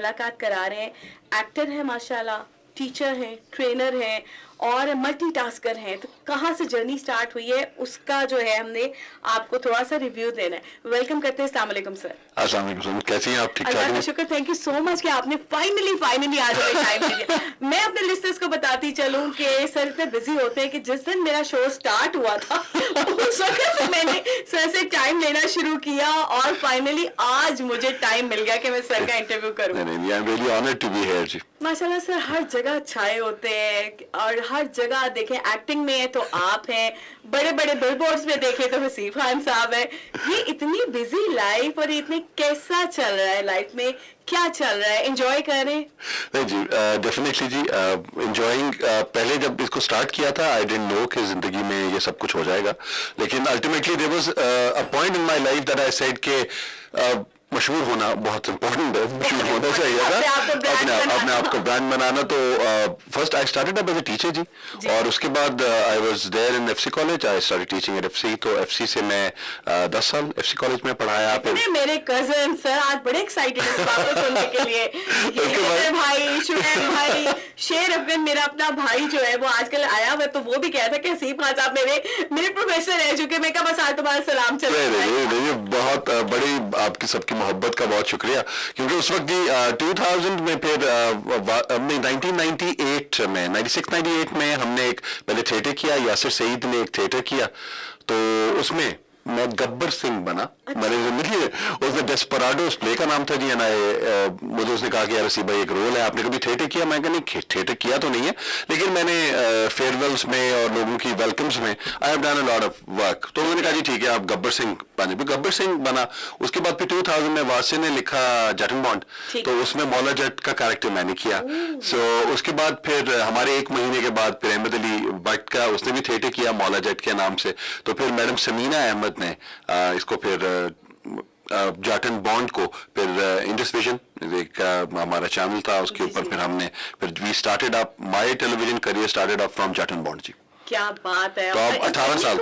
ملاقات کرا رہے ہیں. ایکٹر ہیں ماشاءاللہ, ٹیچر ہیں, ٹرینر ہیں اور ملٹی ٹاسکر ہیں. تو کہاں سے جرنی سٹارٹ ہوئی ہے اس کا جو ہے ہم نے آپ کو تھوڑا سا ریویو دینا ہے. ویلکم کرتے ہیں. السلام علیکم سر. السلام علیکم سر, کیسی ہیں آپ؟ ٹھیک ٹھاک اللہ کا ہیں؟ شکر. تھینک یو سو مچ کہ آپ نے فائنلی آج ہمیں ٹائم دیا. میں اپنے لسنرز کو بتاتی چلوں کہ سر اتنے بزی ہوتے ہیں کہ جس دن میرا شو سٹارٹ ہوا تھا اس وقت سے میں نے سر سے ٹائم لینا شروع کیا اور فائنلی آج مجھے ٹائم مل گیا کہ میں سر کا انٹرویو کروں. نہیں, I'm really honored to be here جی. ماشاءاللہ سر ہر جگہ چھائے ہوتے ہیں اور ہر جگہ دیکھیں ایکٹنگ میں ہے تو آپ ہیں, بڑے بڑے بل بورڈز میں دیکھیں تو حسیب خان صاحب ہیں. یہ اتنی بزی لائف اور اتنے کیسا چل رہا ہے لائف میں, کیا چل رہا ہے, انجوائے کر رہے ہیں؟ نہیں جی, ڈیفینیٹلی جی, انجوائنگ. پہلے جب اس کو سٹارٹ کیا تھا آئی ڈنٹ نو کہ زندگی میں یہ سب کچھ ہو جائے گا, لیکن ultimately there was a point in my life that I said کہ مشہور ہونا بہت امپورٹنٹ ہے, مشہور ہونا چاہیے تھا, اپنے آپ کو برانڈ بنانا. تو first I started up as a teacher جی, اور اس کے بعد I was there in F C college. I started teaching at F C. تو ایف سی سے میں 10 سال ایف سی کالج میں پڑھایا. میرے کزن سر آج بڑے ایکسائٹیڈ ہیں اس بات کو سننے کے لیے. بھائی شعیب بھائی, شیر افغان میرا اپنا بھائی جو ہے وہ آج کل آیا ہوا, تو وہ بھی کہا تھا کہ حسیب خان صاحب میرے پروفیسر ہے, چونکہ میں کہا بس آج تمہارا سلام چل رہا ہے. بہت بڑی آپ کی سب کی محبت کا بہت شکریہ, کیونکہ اس وقت جی 2000 میں, پھر 1998 میں 96-98 میں ہم نے ایک پہلے تھیٹر کیا. یاسر سعید نے ایک تھیٹر کیا, تو اس میں میں گبر سنگھ بنا. میں نے زندگی اس میں ڈیسپراڈو اس پلے کا نام تھا جی. مجھے اس نے کہا کہ یار رسی بھائی ایک رول ہے, آپ نے کبھی تھیٹر کیا؟ میں کہا نہیں, تھیٹر کیا تو نہیں ہے, لیکن میں نے فیئر ویلس میں اور لوگوں کی ویلکمس میں I have done a lot of work. تو انہوں نے کہا جی ٹھیک ہے آپ گبر سنگھ بنے. گبر سنگھ بنا. اس کے بعد پھر 2000 میں واسع نے لکھا جٹ اینڈ بانڈ, تو اس میں مولا جٹ کا کیریکٹر میں نے کیا. سو اس کے بعد پھر ہمارے ایک مہینے کے بعد پھر احمد علی بٹ کا, اس نے بھی تھیٹر کیا مولا جٹ کے نام سے. تو پھر میڈم سمینہ احمد نے اس کو پھر جٹ اینڈ بانڈ کو پھر انڈس ویژن ایک ہمارا چینل تھا, اس کے اوپر پھر ہم نے پھر we started up my television career started up from Jutt and Bond جی. کیا بات ہے. تو اب 18 سال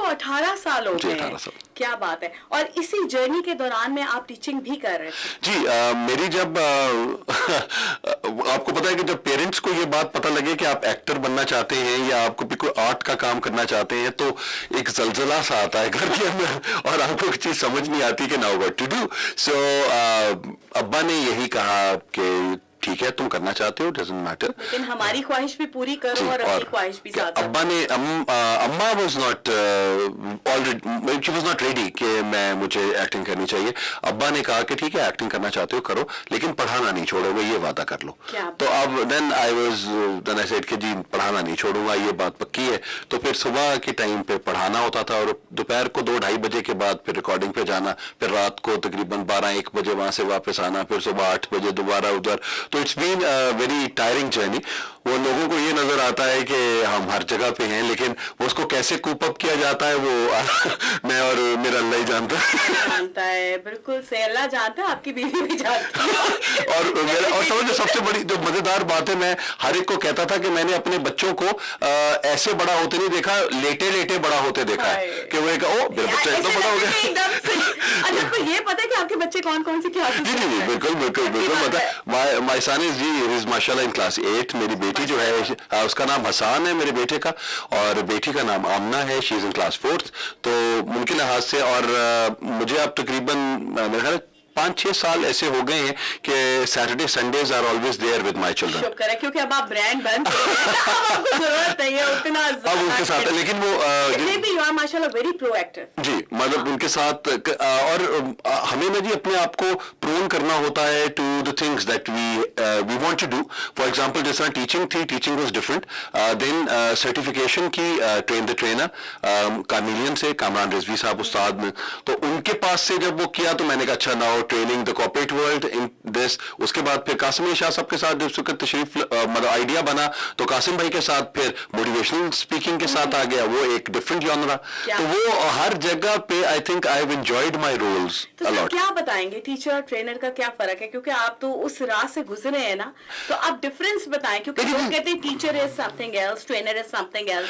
ہو گئے. 18 سال. کیا بات ہے. اور اسی جرنی کے دوران میں آپ ٹیچنگ بھی کر رہے تھے جی. میری جب آپ کو پتا ہے کہ جب پیرنٹس کو یہ بات پتہ لگے کہ آپ ایکٹر بننا چاہتے ہیں یا آپ کو بھی کوئی آرٹ کا کام کرنا چاہتے ہیں, تو ایک زلزلہ سا آتا ہے گھر کے اندر, اور آپ کو ایک چیز سمجھ نہیں آتی کہ ناؤ واٹ ٹو ڈو. سو ابا نے یہی کہا کہ ٹھیک ہے تم کرنا چاہتے ہو, ڈزنٹ میٹر, لیکن ہماری خواہش بھی پوری کرو اور اپنی خواہش بھی ساتھ. ابا نے اما was not she was not ready کہ مجھے ایکٹنگ کرنی چاہیے. ابا نے کہا کہ ٹھیک ہے ایکٹنگ کرنا چاہتے ہو کرو, لیکن پڑھانا نہیں چھوڑو گے, یہ وعدہ کر لو. تو اب دین آئی سیڈ کہ جی پڑھانا نہیں چھوڑوں گا, یہ بات پکی ہے. تو پھر صبح کے ٹائم پہ پڑھانا ہوتا تھا, اور دوپہر کو 2-2:30 بجے کے بعد پھر ریکارڈنگ پہ جانا, پھر رات کو تقریباً 12-1 بجے وہاں سے واپس آنا, پھر صبح 8 بجے دوبارہ ادھر. تو it's been very tiring journey. وہ لوگوں کو یہ نظر آتا ہے کہ ہم ہر جگہ پہ ہیں, لیکن اس کو کیسے کوپ اپ کیا جاتا ہے وہ میں اور میرا اللہ ہی جانتا ہے. بالکل سے اللہ جانتا ہے, آپ کی بیوی بھی جانتی ہے. اور سمجھو سب سے بڑی جو مزیدار بات ہے, میں ہر ایک کو کہتا تھا کہ میں نے اپنے بچوں کو ایسے بڑا ہوتے نہیں دیکھا, لیٹے بڑا ہوتے دیکھا ہے, کہ وہ میرا بچہ اتنا بڑا ہو گیا. آپ کو یہ پتا ہے کہ آپ کے بچے کون سی کلاس؟ جی بالکل پتا. مائی سن از جی از ماشاء اللہ ان کلاس 8. میری بیٹی جو ہے اس کا نام حسان ہے میرے بیٹے کا, اور بیٹی کا نام آمنہ ہے, شی از ان کلاس 4th. تو ان کے لحاظ سے, اور مجھے اب تقریباً میرے خیال 5-6 سال ایسے ہو گئے ہیں کہ Saturday Sundays are always there with my children. شکر ہے, کیونکہ اب آپ برانڈ بن آپ کو ضرورت نہیں ہے اتنا اب ان کے ساتھ, لیکن وہ ماشاءاللہ ویری پرو ایکٹر جی, مطلب ان کے ساتھ. اور ہمیں نا جی اپنے آپ کو پرون کرنا ہوتا ہے to the things that we want to do. For example جس طرح ٹیچنگ تھی, teaching was different. Then certification کی ٹرین دا ٹرینر کامیلین سے, کامران رضوی صاحب استاد نے, تو ان کے پاس سے جب وہ کیا تو میں نے کہا اچھا now training the corporate world in this. اس کے بعد پھر قاسم علی شاہ صاحب کے ساتھ جب تشریف مطلب آئیڈیا بنا, تو قاسم بھائی کے ساتھ پھر موٹیویشنل اسپیکنگ کے ساتھ آ گیا, وہ ایک ڈفرنٹ جانرا. تو وہ ہر جگہ پہ I think I have enjoyed my roles a lot. کیا بتائیں گے ٹیچر اور ٹرینر کا کیا فرق ہے, کیونکہ آپ تو اس راہ سے گزرے ہیں نا, تو آپ ڈفرینس بتائیں, کیونکہ لوگ کہتے ہیں teacher is something else, trainer is something else.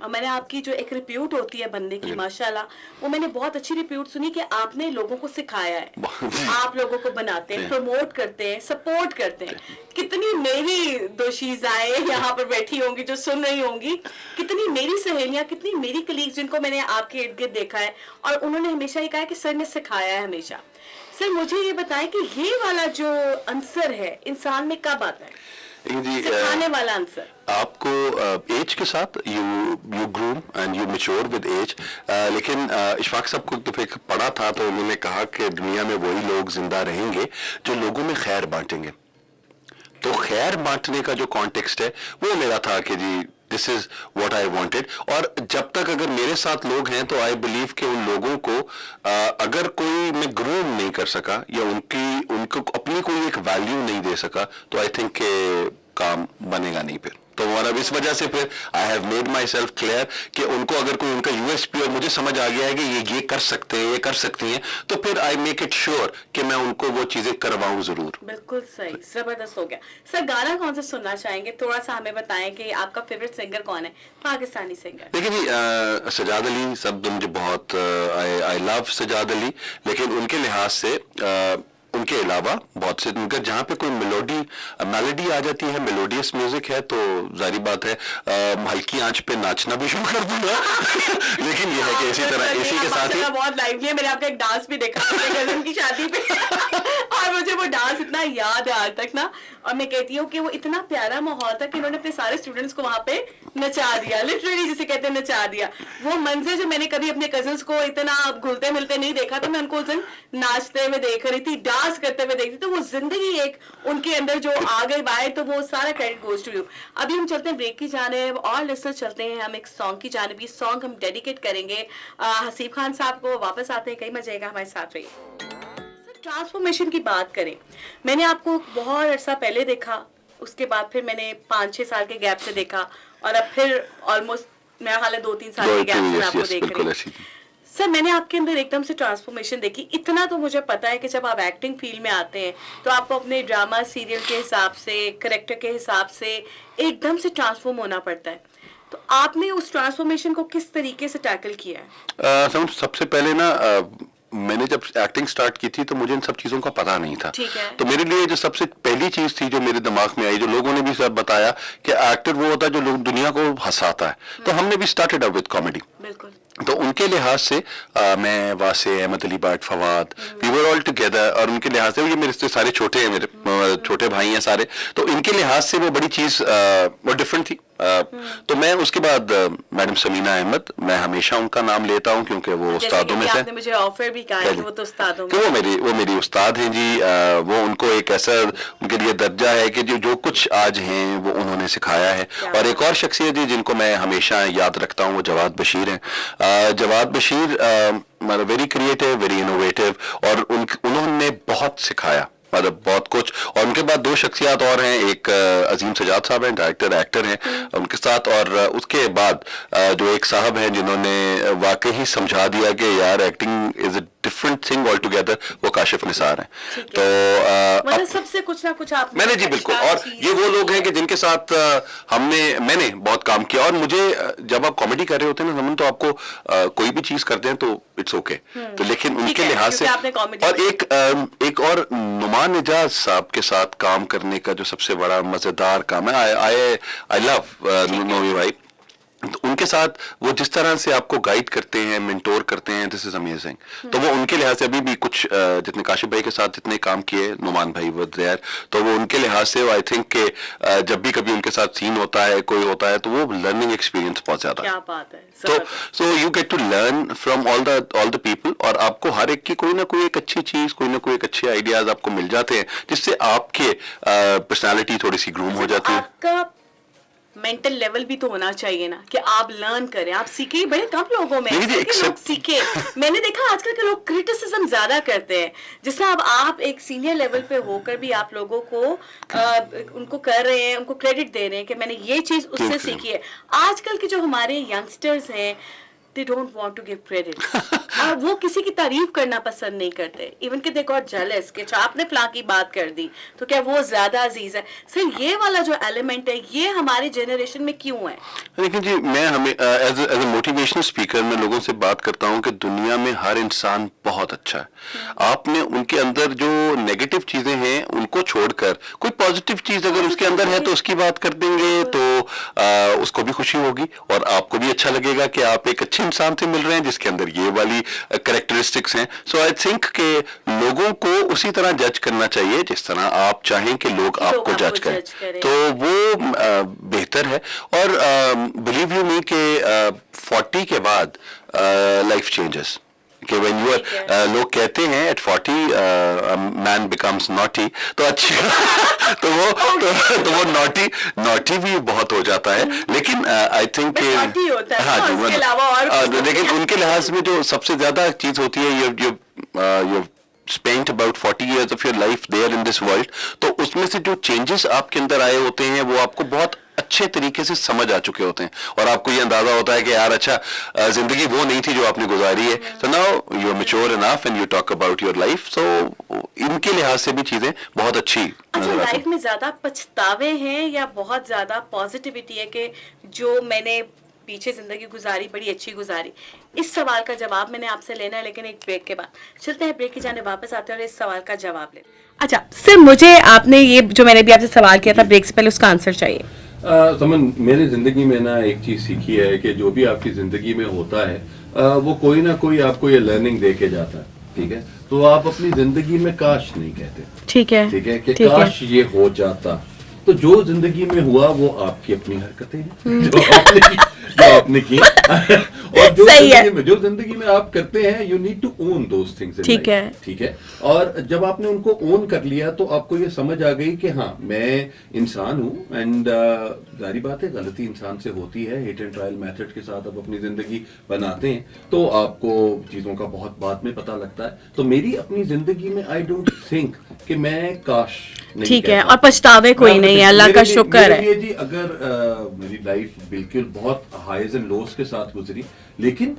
اور میں نے آپ کی جو ایک ریپیوٹ ہوتی ہے بندے کی ماشاءاللہ وہ میں نے بہت اچھی ریپیوٹ سنی کہ آپ نے لوگوں کو سکھایا ہے آپ لوگوں کو بناتے ہیں پروموٹ کرتے ہیں سپورٹ کرتے ہیں کتنی میری دوشیزائیں یہاں پر بیٹھی ہوں گی جو سن رہی ہوں گی کتنی میری سہیلیاں کتنی میری کلیگز جن کو میں نے آپ کے ارد گرد دیکھا ہے اور انہوں نے ہمیشہ یہ کہا کہ سر نے سکھایا ہے ہمیشہ سر مجھے یہ بتائیں کہ یہ والا جو عنصر ہے انسان میں کب آتا ہے سکھانے والا عنصر آپ کو ایج کے ساتھ you groom and you mature with age لیکن اشفاق صاحب کو دفعہ پڑھا تھا تو انہوں نے کہا کہ دنیا میں وہی لوگ زندہ رہیں گے جو لوگوں میں خیر بانٹیں گے تو خیر بانٹنے کا جو کانٹیکسٹ ہے وہ میرا تھا کہ جی دس از واٹ آئی وانٹیڈ اور جب تک اگر میرے ساتھ لوگ ہیں تو آئی بلیو کہ ان لوگوں کو اگر کوئی میں گروم نہیں کر سکا یا ان کو اپنی کوئی ایک ویلیو نہیں دے سکا تو آئی تھنک کہ کام بنے گا نہیں پھر تو ہمارا اس وجہ سے پھر I have made my self clear کہ ان کو اگر کوئی ان کا یو ایس پی اور مجھے سمجھ آ گیا ہے کہ یہ کر سکتے ہیں یہ کر سکتی ہیں تو پھر آئی میک اٹ شیور کہ میں ان کو وہ چیزیں کرواؤں ضرور بالکل صحیح زبردست ہو گیا سر گانا کون سا سننا چاہیں گے تھوڑا سا ہمیں بتائیں کہ آپ کا فیوریٹ سنگر کون ہے پاکستانی سنگر دیکھیں جی سجاد علی سب مجھے بہت آئی لو سجاد علی لیکن ان کے لحاظ سے ان کے علاوہ بہت سے جہاں پہ کوئی میلوڈی آ جاتی ہے میلوڈیس میوزک ہے تو ظاہری بات ہے ہلکی آنچ پہ ناچنا بھی شروع کر دوں گا لیکن یہ ہے کہ اسی طرح اسی کے ساتھ ہی بہت لائیولی ہے میں نے آپ کا ایک ڈانس بھی دیکھا اپنے کزن کی شادی پہ اور مجھے وہ ڈانس اتنا یاد ہے آج تک نا اور میں کہتی ہوں کہ وہ اتنا پیارا ماحول تھا کہ انہوں نے اپنے سارے اسٹوڈنٹس کو وہاں پہ نچا دیا لٹرلی جسے کہتے ہیں نچا دیا وہ منظر جو میں نے کبھی اپنے کزنس کو اتنا گھلتے ملتے نہیں دیکھا تو میں ان کو اس دن ناچتے ہوئے دیکھ رہی تھی ڈانس کرتے ہوئے دیکھتی تو وہ زندگی ایک ان کے اندر جو آ گئی بات تو وہ سارا کریڈٹ گوز ٹو یو ابھی ہم چلتے ہیں بریک کی جانب اور لسنر چلتے ہیں ہم ایک سانگ کی جانب یہ سانگ ہم ڈیڈیکیٹ کریں گے حسیب خان صاحب کو واپس آتے ہیں کئی مزے گا ہمارے ساتھ رہیے ٹرانسفارمیشن کی بات کریں میں نے آپ کو بہت عرصہ پہلے دیکھا اس کے بعد پھر میں نے 5-6 سال کے گیپ سے دیکھا اور اب پھر آلموسٹ میرا حال ہے 2-3 سال کے گیپ سے میں آپ کو دیکھ رہی ہوں سر میں نے آپ کے اندر ایک دم سے ٹرانسفارمیشن دیکھی اتنا تو مجھے پتا ہے کہ جب آپ ایکٹنگ فیلڈ میں آتے ہیں تو آپ کو اپنے ڈراما سیریل کے حساب سے کریکٹر کے حساب سے ایک دم سے ٹرانسفارم ہونا پڑتا ہے تو آپ نے اس ٹرانسفارمیشن کو کس طریقے سے ٹیکل کیا ہے سب سے پہلے نا میں نے جب ایکٹنگ سٹارٹ کی تھی تو مجھے ان سب چیزوں کا پتہ نہیں تھا تو میرے لیے جو سب سے پہلی چیز تھی جو میرے دماغ میں آئی جو لوگوں نے بھی سب بتایا کہ ایکٹر وہ ہوتا ہے جو لوگ دنیا کو ہنساتا ہے تو ہم نے بھی اسٹارٹڈ اپ وتھ کامیڈی بالکل تو ان کے لحاظ سے میں Wasay Ahmed Ali Butt Fawad we were all together اور ان کے لحاظ سے یہ میرے سے سارے چھوٹے ہیں میرے چھوٹے بھائی ہیں سارے تو ان کے لحاظ سے وہ بڑی چیز وہ ڈفرینٹ تھی تو میں اس کے بعد میڈم سمینہ احمد میں ہمیشہ ان کا نام لیتا ہوں کیونکہ وہ استادوں میں سے مجھے آفر بھی کہا ہے کہ وہ تو استادوں میں وہ میری استاد ہیں جی وہ ان کو ایک ایسا ان کے لیے درجہ ہے کہ جو کچھ آج ہیں وہ انہوں نے سکھایا ہے اور ایک اور شخصیت جی جن کو میں ہمیشہ یاد رکھتا ہوں وہ جواد بشیر ہیں Jawad Bashir very creative very innovative اور انہوں نے بہت سکھایا مطلب بہت کچھ اور ان کے بعد 2 شخصیات اور ہیں ایک عظیم سجاد صاحب ہیں ڈائریکٹر ایکٹر ہیں ان کے ساتھ اور اس کے بعد جو ایک صاحب ہیں جنہوں نے واقعی سمجھا دیا کہ یار acting is a different thing all together وہ کاشف نثار ہیں تو سب سے کچھ نہ کچھ آپ میں نے جی بالکل اور یہ وہ لوگ ہیں کہ جن کے ساتھ میں نے بہت کام کیا اور مجھے جب آپ کامیڈی کر رہے ہوتے ہیں نا زمین تو آپ کو کوئی بھی چیز کرتے ہیں تو اٹس اوکے تو لیکن ان کے لحاظ سے اور ایک اور نعمان اعجاز صاحب کے ساتھ کام کرنے کا جو سب سے بڑا مزیدار کام ہے آئی لو نومی بھائی تو ان کے ساتھ وہ جس طرح سے آپ کو گائیڈ کرتے ہیں مینٹور کرتے ہیں دس از امیزنگ تو وہ ان کے لحاظ سے ابھی بھی کچھ جتنے کاشف بھائی کے ساتھ جتنے کام کیے نعمان بھائی وہ دیر تو وہ ان کے لحاظ سے آئی تھنک کہ جب بھی کبھی ان کے ساتھ سین ہوتا ہے کوئی ہوتا ہے تو وہ لرننگ ایکسپیرینس بہت زیادہ کیا بات ہے تو so you get to learn from all the people اور آپ کو ہر ایک کی کوئی نہ کوئی ایک اچھی چیز کوئی نہ کوئی ایک اچھے آئیڈیاز آپ کو مل جاتے ہیں جس سے آپ کے پرسنالٹی تھوڑی سی گروم ہو جاتی ہے مینٹل لیول بھی تو ہونا چاہیے نا کہ آپ لرن کریں آپ سیکھیں بڑے کم لوگوں میں لوگ سیکھیں میں نے دیکھا آج کل کے لوگ کریٹیسزم زیادہ کرتے ہیں جس سے اب آپ ایک سینئر لیول پہ ہو کر بھی آپ لوگوں کو ان کو کر رہے ہیں ان کو کریڈٹ دے رہے ہیں کہ میں نے یہ چیز اس سے سیکھی ہے آج کل کے جو ہمارے ینگسٹرز ہیں they don't want to give credit. اور وہ کسی کی تعریف کرنا پسند نہیں کرتے, ایون کہ they got jealous کہ آپ نے فلاں کی بات کر دی تو کیا وہ زیادہ عزیز ہے. سر یہ والا جو ایلیمنٹ ہے یہ ہماری جنریشن میں کیوں ہے؟ لیکن جی میں ہمیں ایز اے موٹیویشنل اسپیکر میں لوگوں سے بات کرتا ہوں کہ دنیا میں ہر انسان بہت اچھا ہے. آپ نے ان کے اندر جو نیگیٹو چیزیں ہیں ان کو چھوڑ کر کوئی پازیٹیو چیز اگر اس کے اندر ہے تو اس کی بات کر دیں گے تو اس کو بھی خوشی ہوگی اور آپ کو بھی اچھا لگے گا کہ آپ ایک اچھے انسان سے مل رہے ہیں جس کے اندر یہ والی کریکٹرسٹکس ہیں. سو آئی تھنک کہ لوگوں کو اسی طرح جج کرنا چاہیے جس طرح آپ چاہیں کہ لوگ آپ کو جج کریں, تو وہ بہتر ہے. اور بلیو یو می کہ 40 کے بعد لائف چینجز, کہ وین یو آر لوگ کہتے ہیں ایٹ 40 مین بیکمس ناٹی, تو اچھی تو وہ ناٹی بھی بہت ہو جاتا ہے. لیکن آئی تھنک لیکن ان کے لحاظ میں جو سب سے زیادہ چیز ہوتی ہے you spent about 40 years of your life there in this world, تو اس میں سے جو چینجز آپ کے اندر آئے ہوتے ہیں وہ آپ کو بہت اچھے طریقے سے سمجھ آ چکے ہوتے ہیں اور آپ کو یہ اندازہ ہوتا ہے کہ یار اچھا زندگی وہ نہیں تھی جو آپ نے گزاری ہے. So now you are mature enough and you talk about your life, so ان کے لحاظ سے بھی چیزیں بہت اچھی نظر آتی ہیں. لائف میں زیادہ پچھتاوے ہیں یا بہت زیادہ پازیٹیوٹی ہے کہ جو میں نے پیچھے زندگی گزاری بڑی اچھی گزاری؟ اس سوال کا جواب میں نے آپ سے لینا ہے, لیکن ایک بریک کے بعد چلتے ہیں, بریک کی جانے واپس آتے ہیں اور اس سوال کا جواب لیں. اچھا سر, مجھے آپ نے یہ جو میں نے بھی آپ سے سوال کیا تھا بریک سے پہلے, اس کا آنسر چاہیے. سمن, میری زندگی میں نا ایک چیز سیکھی ہے کہ جو بھی آپ کی زندگی میں ہوتا ہے وہ کوئی نہ کوئی آپ کو یہ لرننگ دے کے جاتا ہے, ٹھیک ہے؟ تو آپ اپنی زندگی میں کاش نہیں کہتے, ٹھیک ہے, ٹھیک ہے, کہ کاش یہ ہو جاتا. تو جو زندگی میں ہوا وہ آپ کی اپنی حرکتیں ہیں جو آپ نے کی, اور جو زندگی میں آپ کرتے ہیں you need to own those things, ٹھیک ہے, ٹھیک ہے. اور جب آپ نے ان کو اون کر لیا تو آپ کو یہ سمجھ آ گئی کہ ہاں میں انسان ہوں, اینڈ ظاہری بات ہے غلطی انسان سے ہوتی ہے. ہٹ اینڈ ٹرائل میتھڈ کے ساتھ آپ اپنی زندگی بناتے ہیں تو آپ کو چیزوں کا بہت بعد میں پتہ لگتا ہے. تو میری اپنی زندگی میں آئی ڈونٹ تھنک کہ میں کاش, ٹھیک ہے, اور پچھتاوے کوئی نہیں ہے, اللہ کا شکر ہے. جی اگر میری لائف بالکل بہت ہائیز اینڈ لوز کے ساتھ گزری, لیکن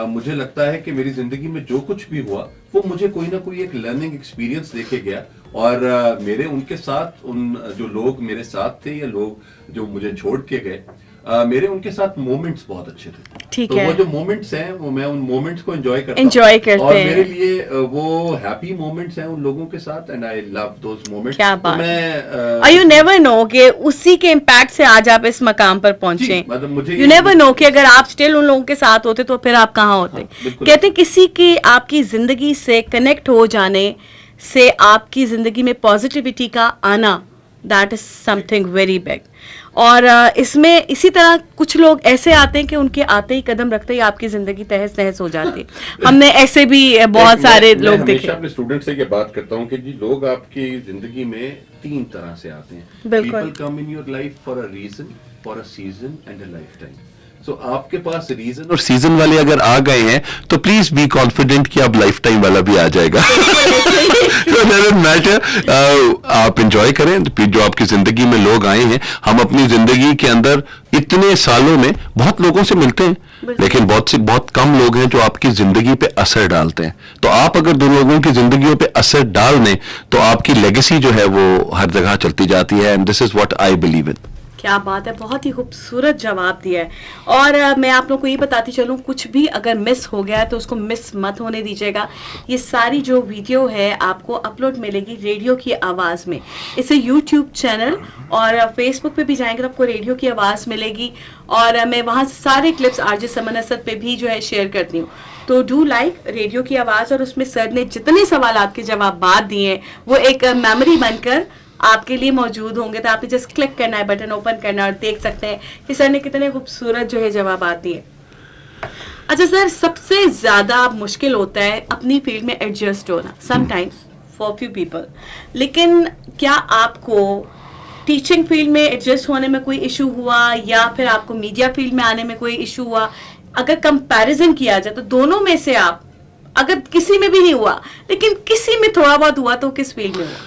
مجھے لگتا ہے کہ میری زندگی میں جو کچھ بھی ہوا وہ مجھے کوئی نہ کوئی ایک لرننگ ایکسپیرینس دے کے گیا. اور میرے ان کے ساتھ, ان جو لوگ میرے ساتھ تھے یا لوگ جو مجھے چھوڑ کے گئے, میرے ان کے ساتھ مومنٹس بہت اچھے تھے. ٹھیک ہے, ہے, وہ جو مومنٹس ہیں وہ میں ان مومنٹس کو انجوائے کرتے ہیں, اور میرے لیے وہ ہیپی مومنٹس ہیں ان لوگوں کے ساتھ, and I love those moments. کیا بات ہے, اور یو نیور نو کہ اسی کے امپیکٹ سے آج آپ اس مقام پر پہنچے. یو نیور نو کہ اگر آپ اسٹل ان لوگوں کے ساتھ ہوتے تو پھر آپ کہاں ہوتے. کہتے ہیں کسی کی آپ کی زندگی سے کنیکٹ ہو جانے سے آپ کی زندگی میں پازیٹیوٹی کا آنا, that is some thing very big. اور اس میں اسی طرح کچھ لوگ ایسے آتے ہیں کہ ان کے آتے ہی قدم رکھتے ہی آپ کی زندگی تہس نہس ہو جاتی ہے. ہم نے ایسے بھی بہت سارے لوگ دیکھے. میں اپنے اسٹوڈنٹ سے یہ بات کرتا ہوں کہ جی لوگ آپ کی زندگی میں 3 طرح سے آتے ہیں. People come in your life for a reason, for a season and a lifetime. So آپ کے پاس ریزن اور سیزن والے اگر آ گئے ہیں تو پلیز بی کانفیڈنٹ کہ اب لائف ٹائم والا بھی آ جائے گا. میٹر, آپ انجوائے کریں جو آپ کی زندگی میں لوگ آئے ہیں. ہم اپنی زندگی کے اندر اتنے سالوں میں بہت لوگوں سے ملتے ہیں, لیکن بہت کم لوگ ہیں جو آپ کی زندگی پہ اثر ڈالتے ہیں. تو آپ اگر دو لوگوں کی زندگیوں پہ اثر ڈال دیں تو آپ کی لیگیسی جو ہے وہ ہر جگہ چلتی جاتی ہے, and this is what I believe in. کیا بات ہے, بہت ہی خوبصورت جواب دیا ہے. اور میں آپ لوگوں کو یہ بتاتی چلوں, کچھ بھی اگر مس ہو گیا ہے تو اس کو مس مت ہونے دیجیے گا. یہ ساری جو ویڈیو ہے آپ کو اپلوڈ ملے گی ریڈیو کی آواز میں. اسے یوٹیوب چینل اور فیس بک پہ بھی جائیں گے تو آپ کو ریڈیو کی آواز ملے گی, اور میں وہاں سارے کلپس آر جے سمن اسد پہ بھی جو ہے شیئر کرتی ہوں. تو ڈو لائک ریڈیو کی آواز, اور اس میں سر نے جتنے سوالات کے جوابات دیے ہیں وہ ایک میموری بن کر آپ کے لیے موجود ہوں گے. تو آپ نے جسٹ کلک کرنا ہے, بٹن اوپن کرنا ہے اور دیکھ سکتے ہیں کہ سر نے کتنے خوبصورت جو ہے جوابات دیے. اچھا سر, سب سے زیادہ مشکل ہوتا ہے اپنی فیلڈ میں ایڈجسٹ ہونا some times for few people, لیکن کیا آپ کو ٹیچنگ فیلڈ میں ایڈجسٹ ہونے میں کوئی ایشو ہوا یا پھر آپ کو میڈیا فیلڈ میں آنے میں کوئی ایشو ہوا؟ اگر کمپیریزن کیا جائے تو دونوں میں سے آپ, اگر کسی میں بھی نہیں ہوا لیکن کسی میں تھوڑا بہت ہوا, تو کس فیلڈ میں ہوا؟